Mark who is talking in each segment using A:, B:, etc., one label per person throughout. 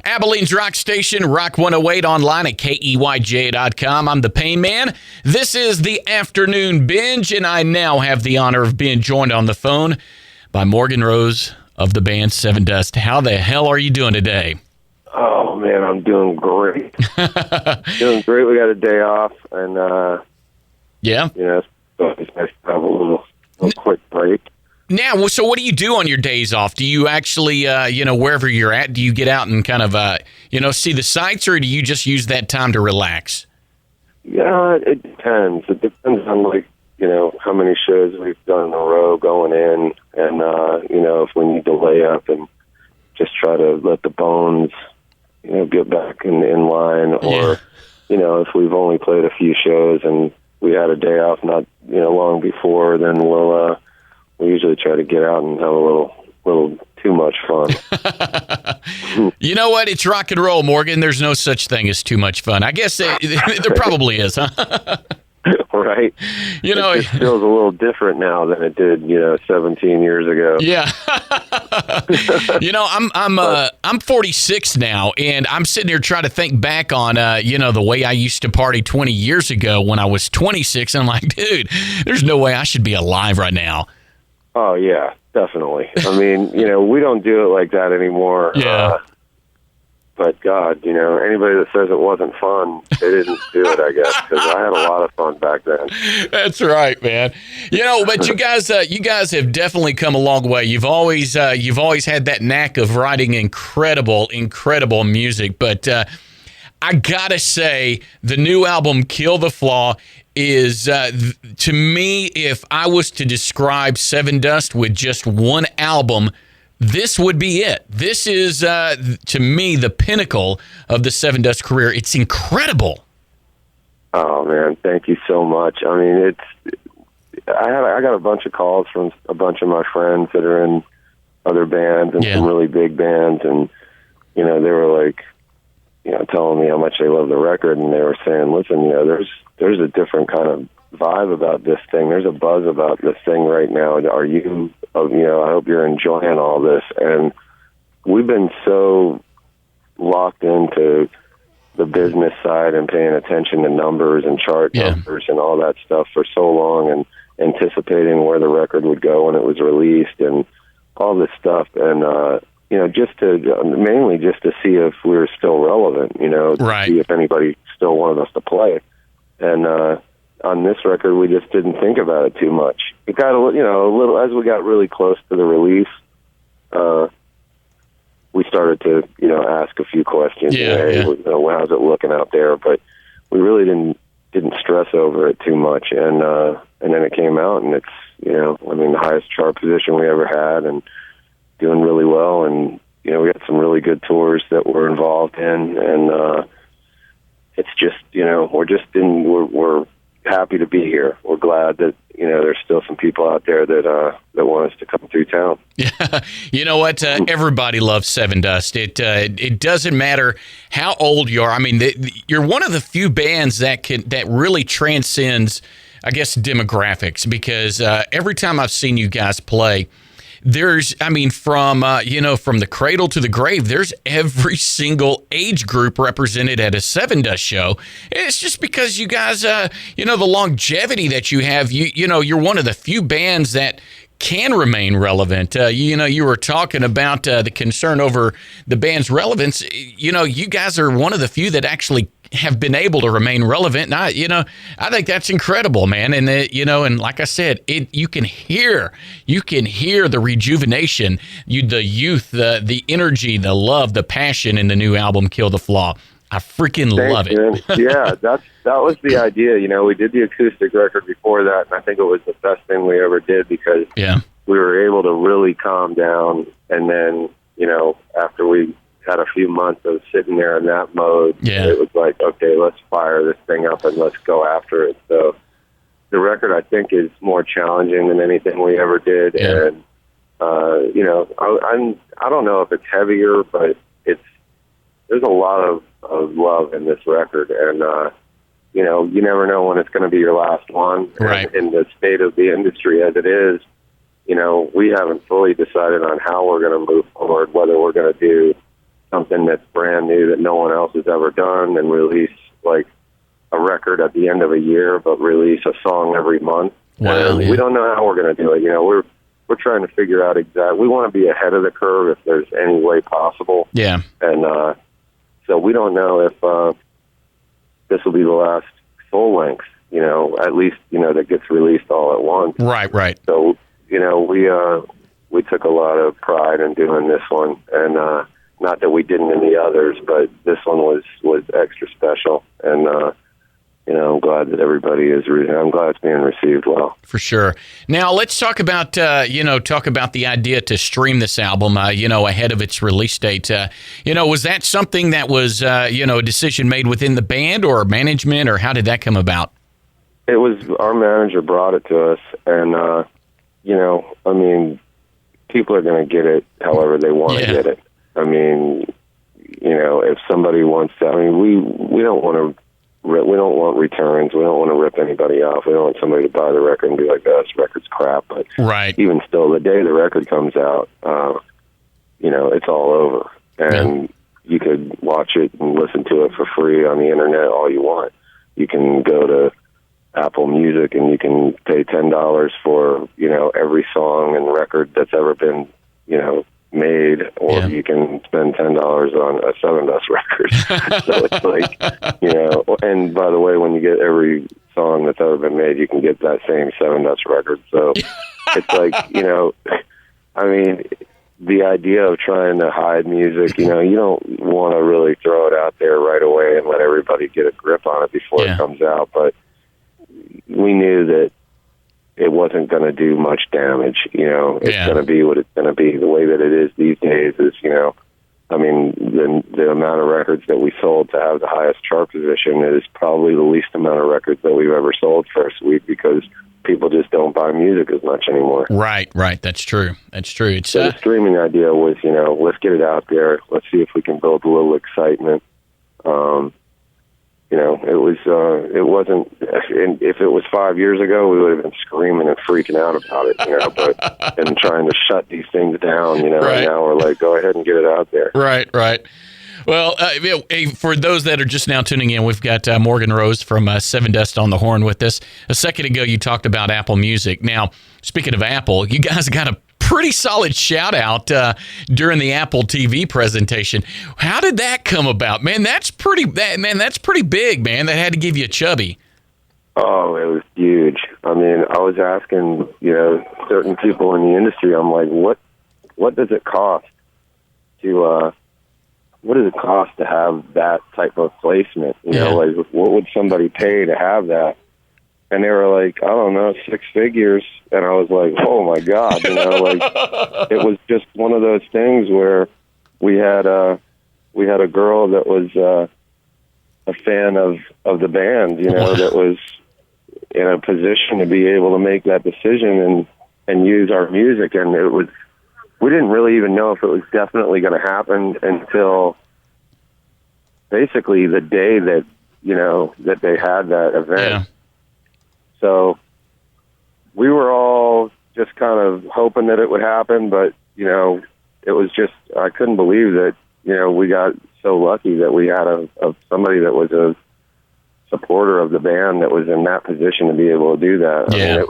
A: Abilene's Rock Station, Rock 108, online at KEYJ.com. I'm the Pain Man. This is the Afternoon Binge, and I now have the honor of being joined on the phone by Morgan Rose of the band Sevendust. How the hell are you doing today?
B: Oh, man, I'm doing great. Doing great. We got a day off, and,
A: yeah,
B: so it's nice to have a little quick break.
A: Now, so what do you do on your days off? Do you actually, wherever you're at, do you get out and kind of, see the sights, or do you just use that time to relax?
B: Yeah, it depends. It depends on, how many shows we've done in a row going in, and, if we need to lay up and just try to let the bones, get back in line, or, if we've only played a few shows and we had a day off not, long before, then we usually try to get out and have a little too much fun.
A: You know what? It's rock and roll, Morgan. There's no such thing as too much fun. I guess there probably is, huh?
B: Right. It just feels a little different now than it did, 17 years ago.
A: Yeah. I'm 46 now, and I'm sitting here trying to think back on, the way I used to party 20 years ago when I was 26. And I'm like, dude, there's no way I should be alive right now.
B: Oh, yeah, definitely. I mean, we don't do it like that anymore.
A: Yeah.
B: But, God, anybody that says it wasn't fun, they didn't do it, I guess, because I had a lot of fun back then.
A: That's right, man. But you guys have definitely come a long way. You've always had that knack of writing incredible music. But I got to say, the new album, Kill the Flaw, is, to me, if I was to describe Sevendust with just one album, this would be it. This is, to me, the pinnacle of the Sevendust career. It's incredible.
B: Oh, man, thank you so much. I mean, I got a bunch of calls from a bunch of my friends that are in other bands and some really big bands, and, they were like, telling me how much they love the record, and they were saying, listen, there's a different kind of vibe about this thing. There's a buzz about this thing right now. Are you, I hope you're enjoying all this. And we've been so locked into the business side and paying attention to numbers and chart numbers and all that stuff for so long, and anticipating where the record would go when it was released and all this stuff. And, mainly just to see if we were still relevant, to see if anybody still wanted us to play. And, on this record, we just didn't think about it too much. It got a little, as we got really close to the release, we started to, ask a few questions. How's it looking out there? But we really didn't stress over it too much. And then it came out, and it's, the highest chart position we ever had, and doing really well. And, we got some really good tours that we're involved in. And, it's just, we're happy to be here. We're glad that, there's still some people out there that want us to come through town.
A: Yeah. You know what? Everybody loves Sevendust. It doesn't matter how old you are. I mean, you're one of the few bands that really transcends, I guess, demographics, because every time I've seen you guys play, there's, from the cradle to the grave, there's every single age group represented at a Sevendust show. It's just because you guys, the longevity that you have, you're one of the few bands that can remain relevant. You were talking about the concern over the band's relevance. You guys are one of the few that actually have been able to remain relevant. And I think that's incredible, man. And and like I said, you can hear the rejuvenation, the youth, the energy, the love, the passion in the new album, Kill the Flaw. I freaking love it.
B: Yeah, that was the idea. We did the acoustic record before that, and I think it was the best thing we ever did, because we were able to really calm down. And then, after we had a few months of sitting there in that mode, it was like, okay, let's fire this thing up and let's go after it. So the record, I think, is more challenging than anything we ever did. Yeah. And, I don't know if it's heavier, but there's a lot of love in this record. And, you never know when it's going to be your last one.
A: Right.
B: And in the state of the industry as it is, we haven't fully decided on how we're going to move forward, whether we're going to do something that's brand new that no one else has ever done, and release like a record at the end of a year, but release a song every month.
A: Wow,
B: We don't know how we're going to do it. We're trying to figure out exactly. We want to be ahead of the curve if there's any way possible.
A: Yeah.
B: And so we don't know if this will be the last full length. At least that gets released all at once.
A: Right.
B: So we took a lot of pride in doing this one, and not that we didn't in the others, but this one was extra special, and I'm glad that everybody is. I'm glad it's being received well.
A: For sure. Now let's talk about the idea to stream this album, ahead of its release date. Was that something that was a decision made within the band or management, or how did that come about?
B: It was our manager brought it to us, and people are going to get it however they want to get it. If somebody wants to, we don't want to. We don't want returns. We don't want to rip anybody off. We don't want somebody to buy the record and be like, "Oh, this record's crap." But even still, the day the record comes out, it's all over, and you could watch it and listen to it for free on the internet all you want. You can go to Apple Music and you can pay $10 for every song and record that's ever been made, or you can spend $10 on a Sevendust record. So it's like, and by the way, when you get every song that's ever been made, you can get that same Sevendust record. So it's like, the idea of trying to hide music, you don't want to really throw it out there right away and let everybody get a grip on it before it comes out. But we knew that it wasn't going to do much damage. It's going to be what it's going to be. The way that it is these days is, the amount of records that we sold to have the highest chart position is probably the least amount of records that we've ever sold first week, because people just don't buy music as much anymore. Right.
A: That's true. It's
B: so the streaming idea was, let's get it out there. Let's see if we can build a little excitement. It wasn't, if it was 5 years ago, we would have been screaming and freaking out about it, and trying to shut these things down, and now we're like, go ahead and get it out there.
A: Right. Well, for those that are just now tuning in, we've got Morgan Rose from Sevendust on the horn with us. A second ago, you talked about Apple Music. Now, speaking of Apple, you guys got a pretty solid shout out during the Apple TV presentation. How did that come about? Man, that's pretty big, man. That had to give you a chubby.
B: Oh, it was huge. I was asking, certain people in the industry, I'm like, what does it cost to have that type of placement? Like, what would somebody pay to have that? And they were like, I don't know, 6 figures. And I was like, oh my God, it was just one of those things where we had a girl that was a fan of the band, that was in a position to be able to make that decision and use our music. And we didn't really even know if it was definitely going to happen until basically the day that, that they had that event.
A: Yeah.
B: So we were all just kind of hoping that it would happen, but, it was just, I couldn't believe that, we got so lucky that we had somebody that was a supporter of the band that was in that position to be able to do that.
A: Yeah.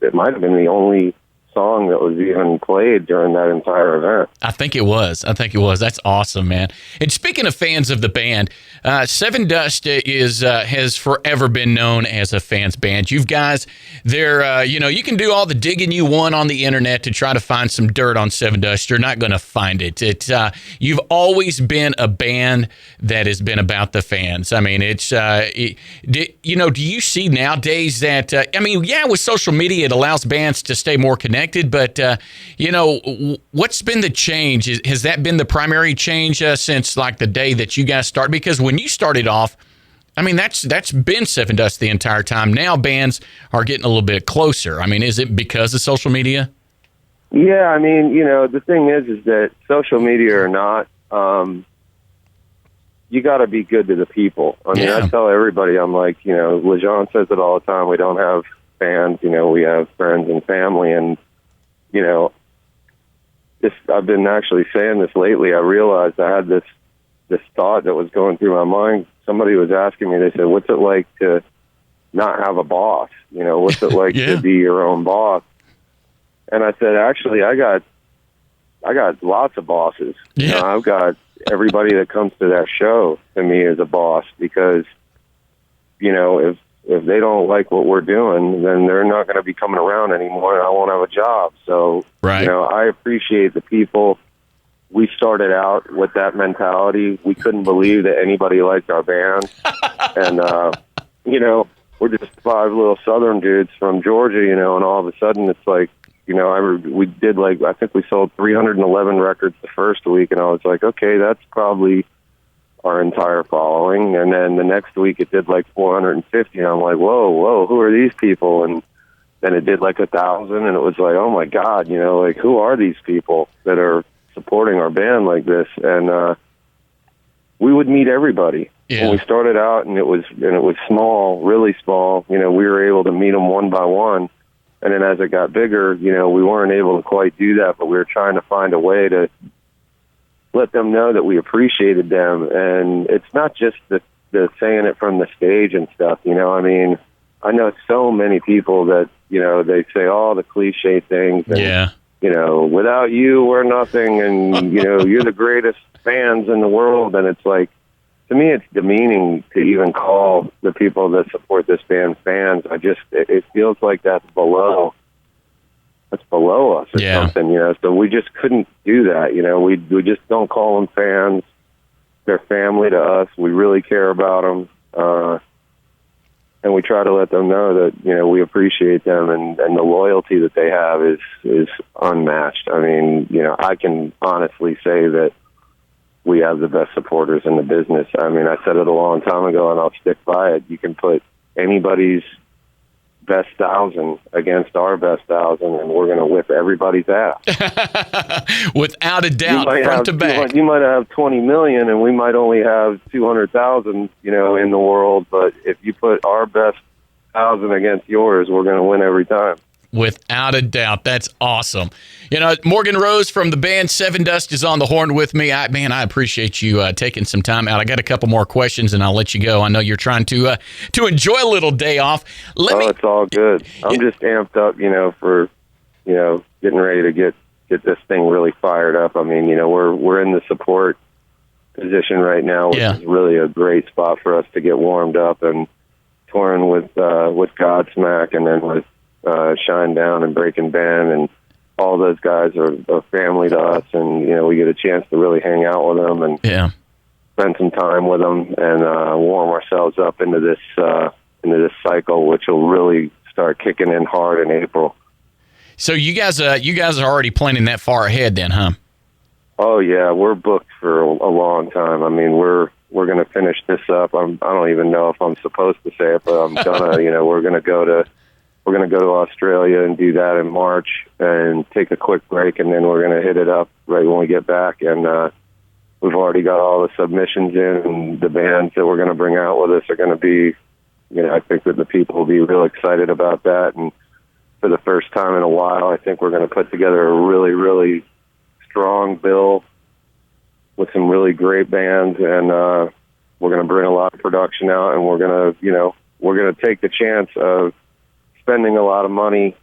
B: It might have been the only song that was even played during that entire event.
A: I think it was. That's awesome, man. And speaking of fans of the band, Sevendust has forever been known as a fans band. You guys, you can do all the digging you want on the internet to try to find some dirt on Sevendust. You're not going to find it. You've always been a band that has been about the fans. Do you see nowadays that, with social media, it allows bands to stay more connected, but what's been the change? Has that been the primary change since like the day that you guys started? Because when you started off, that's been Sevendust the entire time. Now bands are getting a little bit closer. Is it because of social media?
B: Yeah, the thing is that social media or not, you got to be good to the people. I tell everybody, I'm like, LeJean says it all the time. We don't have fans, we have friends and family, and I've been actually saying this lately. I realized I had this thought that was going through my mind. Somebody was asking me, they said, what's it like to not have a boss? What's it like to be your own boss? And I said, actually, I got lots of bosses.
A: Yeah.
B: I've got everybody that comes to that show to me is a boss, because, if they don't like what we're doing, then they're not going to be coming around anymore, and I won't have a job. So,
A: right.
B: I appreciate the people. We started out with that mentality. We couldn't believe that anybody liked our band. And, we're just 5 little Southern dudes from Georgia, and all of a sudden it's like, we did I think we sold 311 records the first week, and I was like, okay, that's probably our entire following. And then the next week it did 450, and I'm like, whoa, who are these people? And then it did 1,000, and it was like, oh my God, who are these people that are supporting our band like this? And we would meet everybody.
A: Yeah.
B: When we started out, and it was small, really small, we were able to meet them one by one. And then as it got bigger, we weren't able to quite do that, but we were trying to find a way to let them know that we appreciated them. And it's not just the saying it from the stage and stuff, I know so many people that, they say all the cliche things. And, without you, we're nothing. And, you're the greatest fans in the world. And it's like, to me, it's demeaning to even call the people that support this band fans. It feels like that's below us or something, So we just couldn't do that, We just don't call them fans. They're family to us. We really care about them, and we try to let them know that we appreciate them, and the loyalty that they have is unmatched. I mean, I can honestly say that we have the best supporters in the business. I mean, I said it a long time ago, and I'll stick by it. You can put anybody's best 1,000 against our best 1,000, and we're going to whip everybody's ass.
A: Without a doubt, front to back.
B: You might have 20 million, and we might only have 200,000, in the world. But if you put our best 1,000 against yours, we're going to win every time.
A: Without a doubt. That's awesome. Morgan Rose from the band Sevendust is on the horn with me. I appreciate you taking some time out. I got a couple more questions, and I'll let you go. I know you're trying to enjoy a little day off.
B: It's all good. I'm just amped up, for, getting ready to get this thing really fired up. I mean, we're in the support position right now, which is really a great spot for us to get warmed up, and touring with Godsmack, and then with Shine Down and Breaking Ben, and all those guys are a family to us, and we get a chance to really hang out with them and spend some time with them, and warm ourselves up into this cycle, which will really start kicking in hard in April.
A: So you guys are already planning that far ahead, then, huh?
B: Oh yeah, we're booked for a long time. I mean, we're going to finish this up. I don't even know if I'm supposed to say it, but I'm gonna. We're going to go to Australia and do that in March, and take a quick break, and then we're going to hit it up right when we get back. And we've already got all the submissions in, and the bands that we're going to bring out with us are going to be, I think that the people will be real excited about that. And for the first time in a while, I think we're going to put together a really, really strong bill with some really great bands, and we're going to bring a lot of production out, and we're going to take the chance of spending a lot of money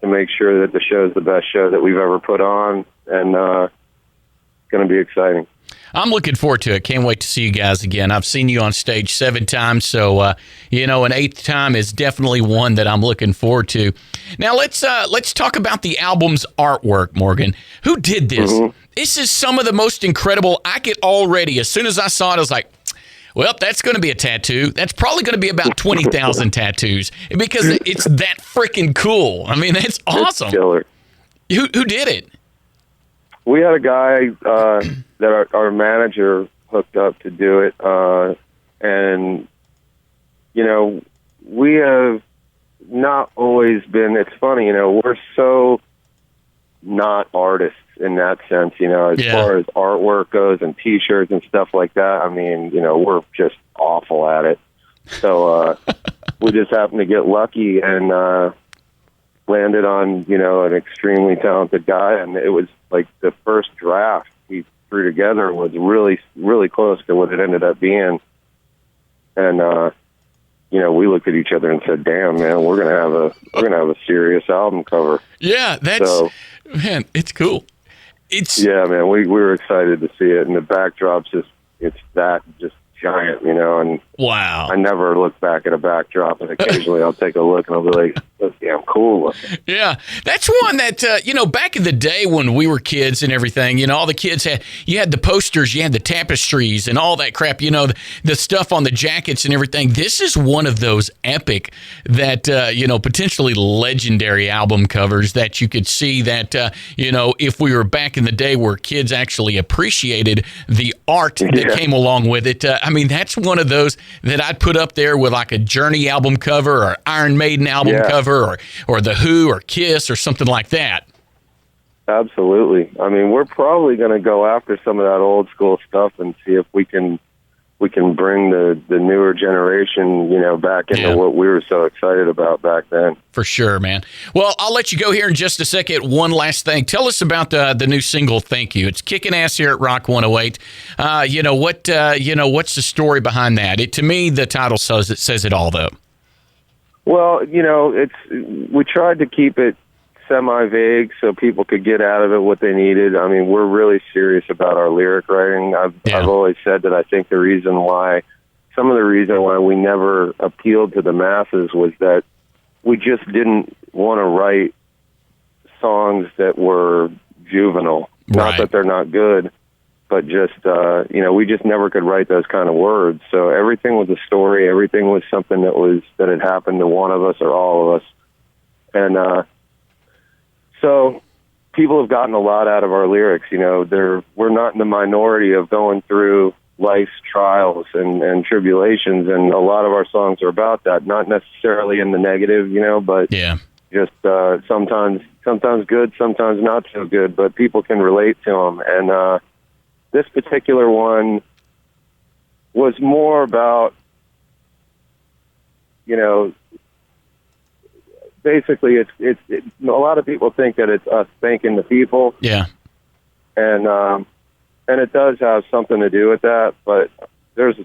B: to make sure that the show is the best show that we've ever put on, and it's going to be exciting.
A: I'm looking forward to it. Can't wait to see you guys again. I've seen you on stage 7 times, so an 8th time is definitely one that I'm looking forward to. Now let's talk about the album's artwork, Morgan. Who did this? Mm-hmm. This is some of the most incredible. I could already, as soon as I saw it, I was like, well, that's going to be a tattoo. That's probably going to be about 20,000 tattoos, because it's that freaking cool. I mean, that's awesome.
B: It's killer.
A: Who did it?
B: We had a guy that our manager hooked up to do it, and we have not always been. It's funny, we're so not artists in that sense, as far as artwork goes and T-shirts and stuff like that. I mean, we're just awful at it. So we just happened to get lucky, and landed on, an extremely talented guy, and it was like the first draft he threw together was really, really close to what it ended up being. And, we looked at each other and said, "Damn, man, we're gonna have a serious album cover."
A: Yeah, man, it's cool.
B: Yeah, man, we were excited to see it, and the backdrop's just giant, and
A: wow.
B: I never look back at a backdrop, and occasionally I'll take a look and I'll be like, that's damn cool looking.
A: Yeah, that's one that, back in the day when we were kids and everything, all the kids you had the posters, you had the tapestries and all that crap, the stuff on the jackets and everything. This is one of those epic that, potentially legendary album covers that you could see that, if we were back in the day where kids actually appreciated the art that came along with it. That's one of those that I'd put up there with like a Journey album cover or Iron Maiden album cover or The Who or Kiss or something like that.
B: Absolutely. We're probably going to go after some of that old school stuff and see if we can bring the newer generation, back into what we were so excited about back then.
A: For sure, man. Well, I'll let you go here in just a second. One last thing. Tell us about the new single, Thank You. It's kicking ass here at Rock 108. What's the story behind that? To me, the title says it all, though.
B: Well, we tried to keep it semi-vague so people could get out of it what they needed. We're really serious about our lyric writing. I've always said that I think some of the reason why we never appealed to the masses was that we just didn't want to write songs that were juvenile.
A: Right.
B: Not that they're not good, but just, we just never could write those kind of words. So everything was a story. Everything was something that had happened to one of us or all of us. And, so people have gotten a lot out of our lyrics. We're not in the minority of going through life's trials and tribulations, and a lot of our songs are about that. Not necessarily in the negative, but just sometimes good, sometimes not so good. But people can relate to them, and this particular one was more about, basically, it's a lot of people think that it's us thanking the people.
A: Yeah.
B: And it does have something to do with that, but there's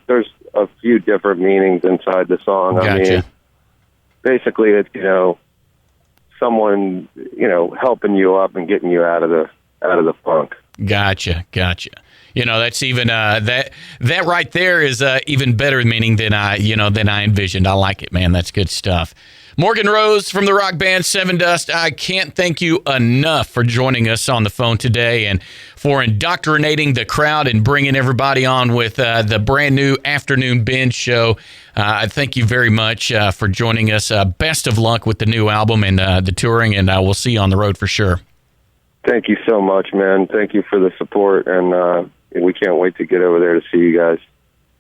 B: a few different meanings inside the song.
A: Gotcha.
B: Basically, it's someone helping you up and getting you out of the funk.
A: Gotcha. That's even that right there is even better meaning than I envisioned. I like it, man. That's good stuff. Morgan Rose from the rock band Sevendust, I can't thank you enough for joining us on the phone today and for indoctrinating the crowd and bringing everybody on with the brand new Afternoon Binge show. I thank you very much for joining us. Best of luck with the new album and the touring, and we'll see you on the road for sure.
B: Thank you so much, man. Thank you for the support, and we can't wait to get over there to see you guys.